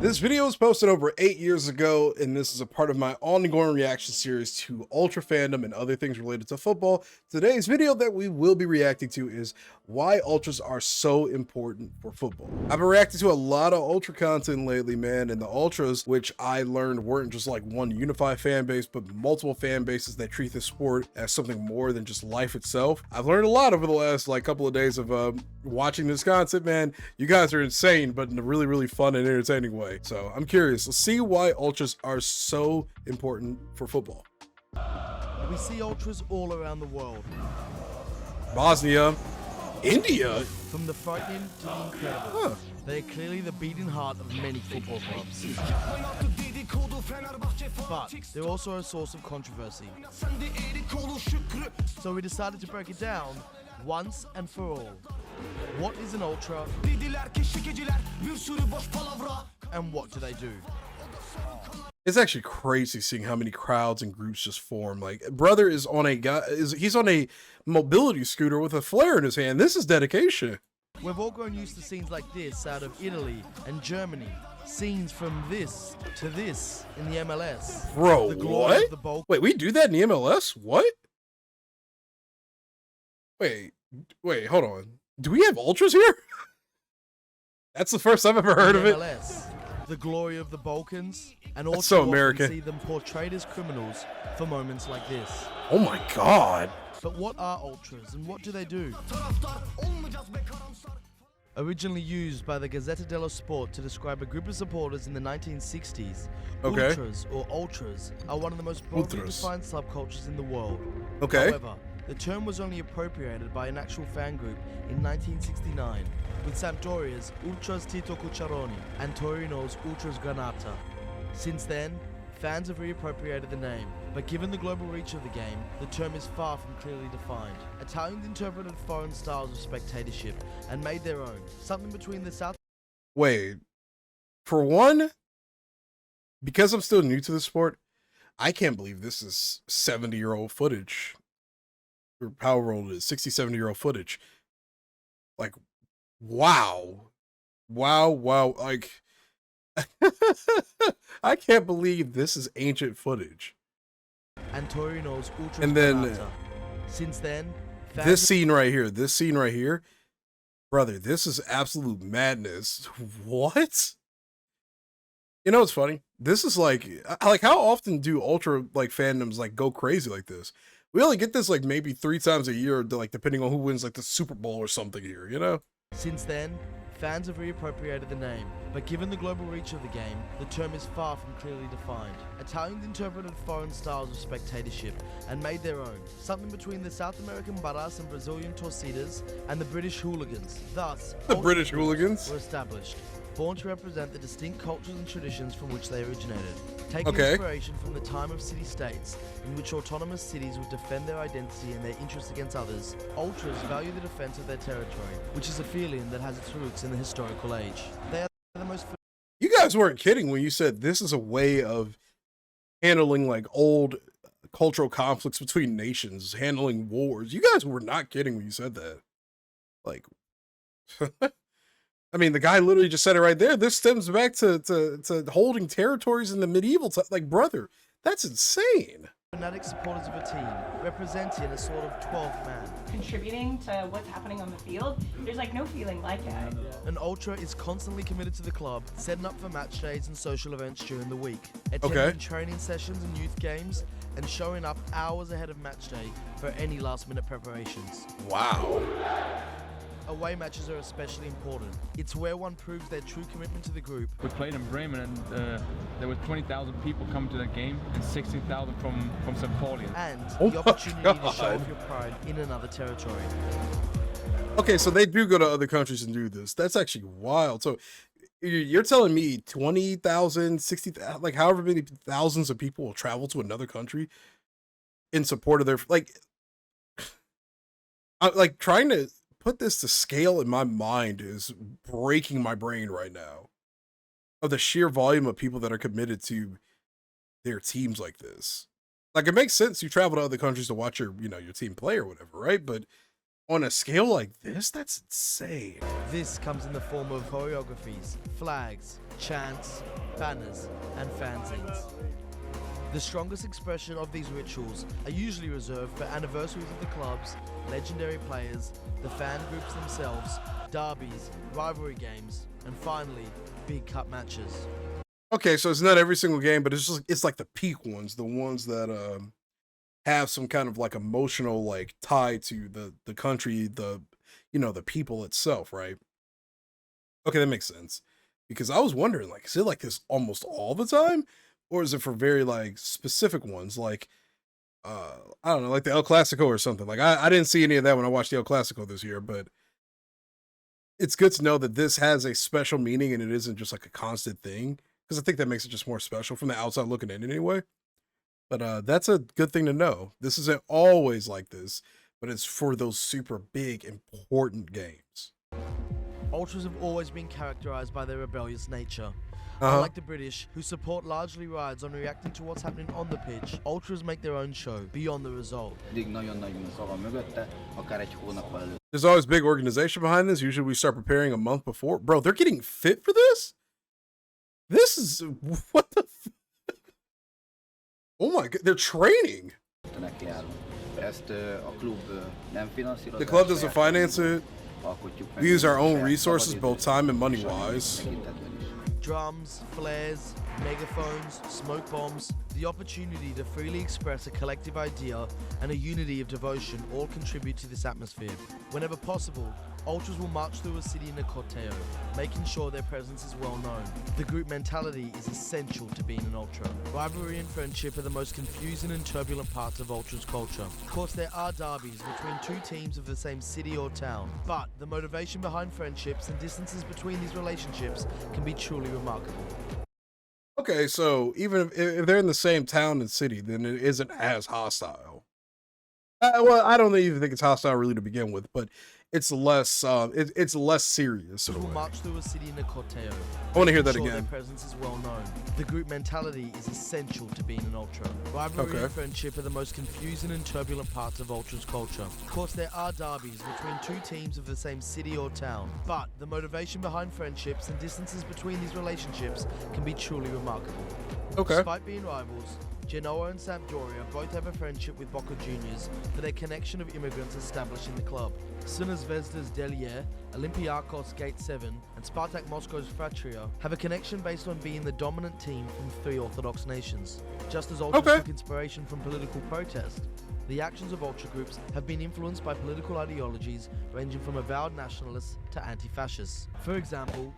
This video was posted over 8 years ago, and this is a part of my ongoing reaction series to Ultra fandom and other things related to football. Today's video that we will be reacting to is why Ultras are so important for football. I've been reacting to a lot of Ultra content lately, man, and the Ultras, which I learned weren't just like one unified fan base, but multiple fan bases that treat the sport as something more than just life itself. I've learned a lot over the last couple of days of watching this content, man. You guys are insane, but in a really, really fun and entertaining way. So I'm curious. Let's see why Ultras are so important for football. We see Ultras all around the world. Bosnia, India. From the frightening to the incredible. They are clearly the beating heart of many football clubs. But they're also a source of controversy. So we decided to break it down once and for all. What is an Ultra? And what do they do? It's actually crazy seeing how many crowds and groups just form. Like, brother is on he's on a mobility scooter with a flare in his hand. This is dedication. We've all grown used to scenes like this out of Italy and Germany. Scenes from this to this in the MLS. Bro, what? Wait, we do that in the MLS? What? Wait, hold on. Do we have Ultras here? That's the first I've ever heard of it. MLS, the glory of the Balkans, and also so American. See them portrayed as criminals for moments like this. Oh my God. But what are Ultras and what do they do? Originally used by the Gazzetta dello Sport to describe a group of supporters in the 1960s, okay. Ultras or Ultras are one of the most broadly defined subcultures in the world. Okay. However, the term was only appropriated by an actual fan group in 1969, with Sampdoria's Ultras Tito Cucciaroni and Torino's Ultras Granata. Since then, fans have reappropriated the name, but given the global reach of the game, the term is far from clearly defined. Italians interpreted foreign styles of spectatorship and made their own, something between the South... Wait, for one, because I'm still new to the sport, I can't believe this is 70-year-old footage. Or however old it is, 60, 70-year-old footage. Like, wow. Like, I can't believe this is ancient footage. And Torino's Ultras and then, Granata. Since then, this scene right here, brother, this is absolute madness. What? You know what's funny? This is like how often do Ultra fandoms go crazy like this? We only get this maybe 3 times a year, depending on who wins the Super Bowl or something here, you know? Since then, fans have reappropriated the name, but given the global reach of the game, the term is far from clearly defined. Italians interpreted foreign styles of spectatorship and made their own, something between the South American Barras and Brazilian Torcidas and the British Hooligans. Thus, the British Hooligans were established, born to represent the distinct cultures and traditions from which they originated. Taking inspiration from the time of city-states, in which autonomous cities would defend their identity and their interests against others, Ultras value the defense of their territory, which is a feeling that has its roots in the historical age. They are the most... You guys weren't kidding when you said this is a way of handling old cultural conflicts between nations, handling wars. You guys were not kidding when you said that. I mean, the guy literally just said it right there. This stems back to holding territories in the medieval time. Brother, that's insane. Fanatic supporters of a team, representing a sort of 12th man. Contributing to what's happening on the field, there's no feeling like it. An Ultra is constantly committed to the club, setting up for match days and social events during the week, attending training sessions and youth games, and showing up hours ahead of match day for any last-minute preparations. Wow. Away matches are especially important. It's where one proves their true commitment to the group. We played in Bremen and there were 20,000 people coming to that game and 16,000 from St. Pauli. And the opportunity to show off your pride in another territory. Okay, so they do go to other countries and do this. That's actually wild. So you're telling me 20,000, 60,000, however many thousands of people will travel to another country in support of their, trying to put this to scale in my mind is breaking my brain right now of the sheer volume of people that are committed to their teams like this. It makes sense you travel to other countries to watch your team play or whatever, right? But on a scale like this, that's insane. This comes in the form of choreographies, flags, chants, banners, and fanzines. The strongest expression of these rituals are usually reserved for anniversaries of the clubs, legendary players, the fan groups themselves, derbies, rivalry games, and finally, big cup matches. Okay, so it's not every single game, but it's like the peak ones, the ones that have some kind of like emotional like tie to the country, the the people itself, right? Okay, that makes sense. Because I was wondering, like, is it like this almost all the time? Or is it for very like specific ones, like I don't know, like the El Clasico or something? Like I didn't see any of that when I watched the El Clasico this year, but it's good to know that this has a special meaning and it isn't just like a constant thing. Because I think that makes it just more special from the outside looking in anyway. But that's a good thing to know. This isn't always like this, but it's for those super big, important games. Ultras have always been characterized by their rebellious nature. Uh-huh. Unlike the British, who support largely rides on reacting to what's happening on the pitch, Ultras make their own show, beyond the result. There's always big organization behind this. Usually we start preparing a month before. Bro, they're getting fit for this? This is... What the... Oh my god, they're training! The club doesn't finance it. We use our own resources, both time and money-wise. Drums, flares, megaphones, smoke bombs, the opportunity to freely express a collective idea and a unity of devotion all contribute to this atmosphere. Whenever possible, Ultras will march through a city in a corteo, making sure their presence is well known. The group mentality is essential to being an Ultra. Rivalry and friendship are the most confusing and turbulent parts of Ultras culture. Of course, there are derbies between two teams of the same city or town, but the motivation behind friendships and distances between these relationships can be truly remarkable. Okay, so even if they're in the same town and city, then it isn't as hostile. Well, I don't even think it's hostile really to begin with, but it's less it's less serious in a Will way. march through a city in a corteo. I want to hear that Ensure again. Their presence is well known. The group mentality is essential to being an Ultra. Rivalry and friendship are the most confusing and turbulent parts of Ultras culture. Of course, there are derbies between two teams of the same city or town, but the motivation behind friendships and distances between these relationships can be truly remarkable. Okay. Despite being rivals, Genoa and Sampdoria both have a friendship with Boca Juniors for their connection of immigrants established in the club. Crvena Zvezda's Delier, Olympiacos Gate 7, and Spartak Moscow's Fratria have a connection based on being the dominant team from three Orthodox nations. Just as Ultras took inspiration from political protest, the actions of Ultra groups have been influenced by political ideologies ranging from avowed nationalists to anti-fascists. For example,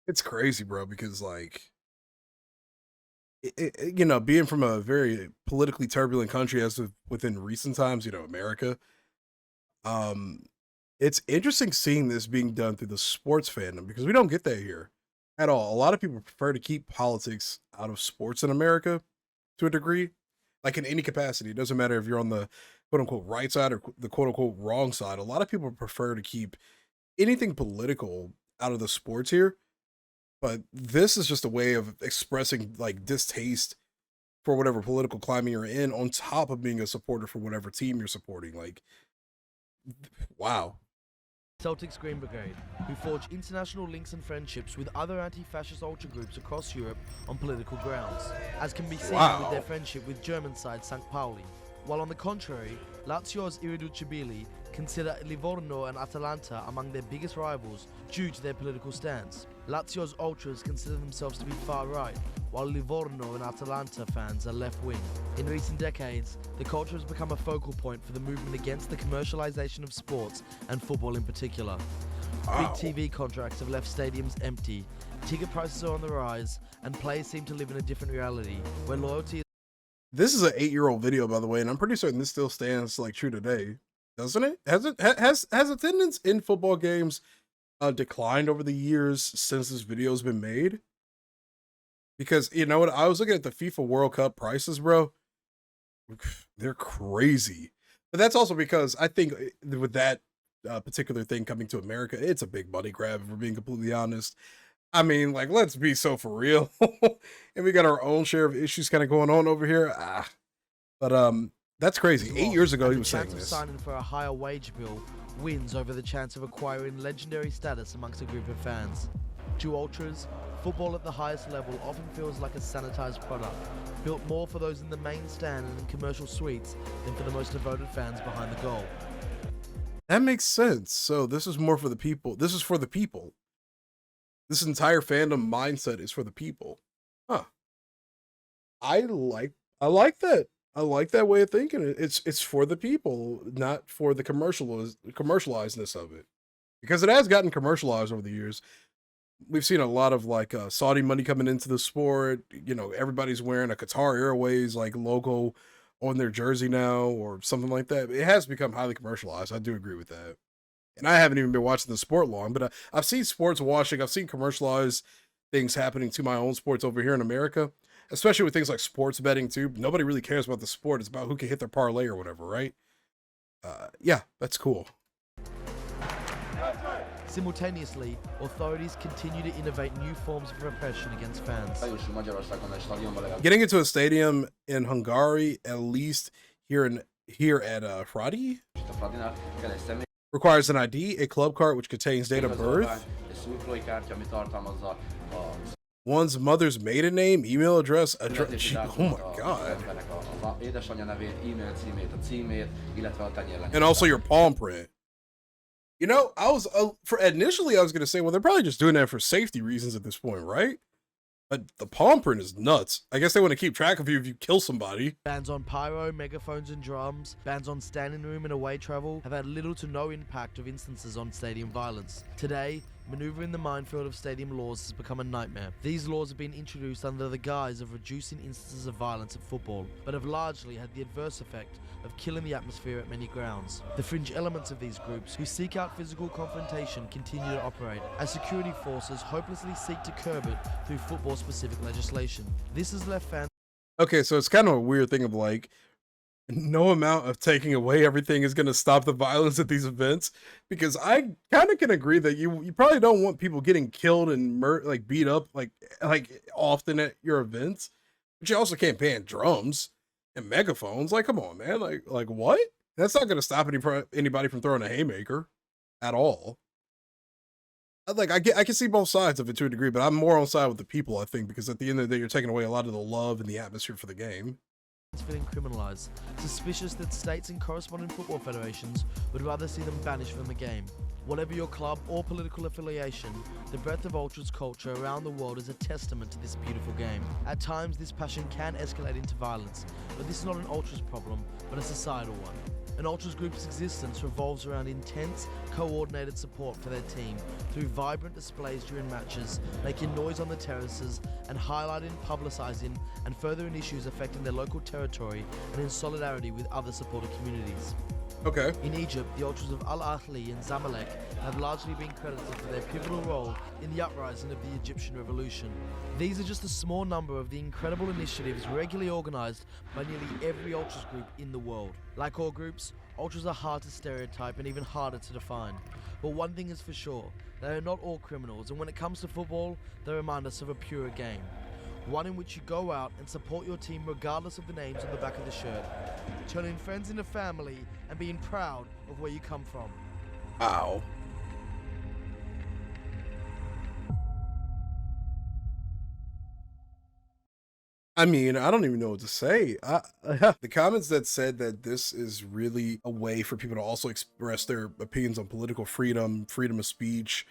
It's crazy, bro, because like being from a very politically turbulent country as of within recent times, America, it's interesting seeing this being done through the sports fandom because we don't get that here at all. A lot of people prefer to keep politics out of sports in America to a degree, like in any capacity. It doesn't matter if you're on the quote unquote right side or the quote unquote wrong side. A lot of people prefer to keep anything political out of the sports here. But this is just a way of expressing like distaste for whatever political climate you're in, on top of being a supporter for whatever team you're supporting. Like, wow. Celtic's Green Brigade, who forge international links and friendships with other anti-fascist ultra groups across Europe on political grounds, as can be seen with their friendship with German side St. Pauli. While on the contrary, Lazio's Irriducibili consider Livorno and Atalanta among their biggest rivals due to their political stance. Lazio's ultras consider themselves to be far-right, while Livorno and Atalanta fans are left-wing. In recent decades, the culture has become a focal point for the movement against the commercialization of sports and football in particular. Big TV contracts have left stadiums empty, ticket prices are on the rise, and players seem to live in a different reality, where loyalty is... This is an 8-year-old video, by the way, and I'm pretty certain this still stands like true today, doesn't it? Has attendance in football games declined over the years since this video's been made? Because you know what, I was looking at the FIFA World Cup prices, bro. They're crazy. But that's also because I think with that particular thing coming to America, it's a big money grab, if we're being completely honest. I mean, like, let's be so for real. And we got our own share of issues kind of going on over here. But that's crazy. 8 years ago, he was saying the chance this. of signing for a higher wage bill wins over the chance of acquiring legendary status amongst a group of fans. To ultras, football at the highest level often feels like a sanitized product, built more for those in the main stand and in commercial suites than for the most devoted fans behind the goal. That makes sense. So this is more for the people. This is for the people. This entire fandom mindset is for the people. Huh. I like that. I like that way of thinking. It's for the people, not for the commercializedness of it. Because it has gotten commercialized over the years. We've seen a lot of like Saudi money coming into the sport. You know, everybody's wearing a Qatar Airways like logo on their jersey now or something like that. It has become highly commercialized. I do agree with that. And I haven't even been watching the sport long, but I've seen sports washing. I've seen commercialized things happening to my own sports over here in America, especially with things like sports betting too. Nobody really cares about the sport. It's about who can hit their parlay or whatever, right? Yeah, that's cool. Simultaneously, authorities continue to innovate new forms of repression against fans. Getting into a stadium in Hungary, at least here at Fradi, requires an ID, a club card which contains date of birth, one's mother's maiden name, email address, oh my god, and also your palm print. You know, I was initially I was gonna say, well, they're probably just doing that for safety reasons at this point, right? But the palm print is nuts. I guess they want to keep track of you if you kill somebody. Bans on pyro, megaphones and drums, bans on standing room and away travel have had little to no impact of instances on stadium violence. Today, maneuvering the minefield of stadium laws has become a nightmare. These laws have been introduced under the guise of reducing instances of violence at football, but have largely had the adverse effect of killing the atmosphere at many grounds. The fringe elements of these groups who seek out physical confrontation continue to operate, as security forces hopelessly seek to curb it through football-specific legislation. This has left fans... Okay, so it's kind of a weird thing of like, no amount of taking away everything is going to stop the violence at these events, because I kind of can agree that you probably don't want people getting killed and like beat up like often at your events, but you also can't ban drums and megaphones. Like, come on, man. Like what? That's not going to stop anybody from throwing a haymaker at all. Like, I can see both sides of it to a degree, but I'm more on side with the people, I think, because at the end of the day, you're taking away a lot of the love and the atmosphere for the game. Feeling criminalized, suspicious that states and corresponding football federations would rather see them banished from the game. Whatever your club or political affiliation, the breadth of ultras culture around the world is a testament to this beautiful game. At times, this passion can escalate into violence, but this is not an ultras problem, but a societal one. An ultras group's existence revolves around intense, coordinated support for their team through vibrant displays during matches, making noise on the terraces, and highlighting, publicizing, and furthering issues affecting their local territory and in solidarity with other supporter communities. Okay. In Egypt, the ultras of Al Ahly and Zamalek have largely been credited for their pivotal role in the uprising of the Egyptian revolution. These are just a small number of the incredible initiatives regularly organized by nearly every ultras group in the world. Like all groups, ultras are hard to stereotype and even harder to define. But one thing is for sure, they are not all criminals, and when it comes to football, they remind us of a purer game. One in which you go out and support your team regardless of the names on the back of the shirt, turning friends into family and being proud of where you come from. Ow. I mean, I don't even know what to say. The comments that said that this is really a way for people to also express their opinions on political freedom, freedom of speech,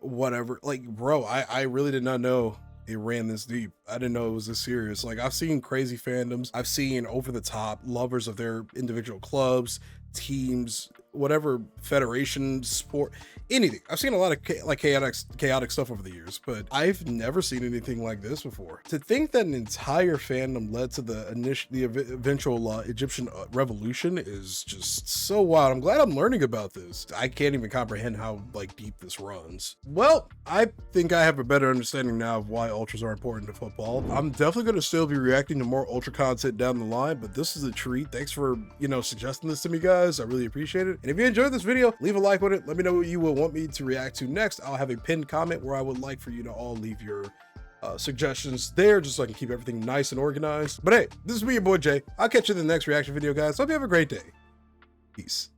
whatever. Like, bro, I really did not know it ran this deep. I didn't know it was this serious. Like, I've seen crazy fandoms. I've seen over the top lovers of their individual clubs, teams, whatever federation, sport, anything. I've seen a lot of chaotic stuff over the years, but I've never seen anything like this before. To think that an entire fandom led to the eventual Egyptian revolution is just so wild. I'm glad I'm learning about this. I can't even comprehend how like deep this runs. Well, I think I have a better understanding now of why ultras are important to football. I'm definitely going to still be reacting to more ultra content down the line, but this is a treat. Thanks for, suggesting this to me, guys. I really appreciate it. And if you enjoyed this video, leave a like on it. Let me know what you will want me to react to next. I'll have a pinned comment where I would like for you to all leave your suggestions there, just so I can keep everything nice and organized. But hey, this is me, your boy Jay. I'll catch you in the next reaction video, guys. Hope you have a great day. Peace.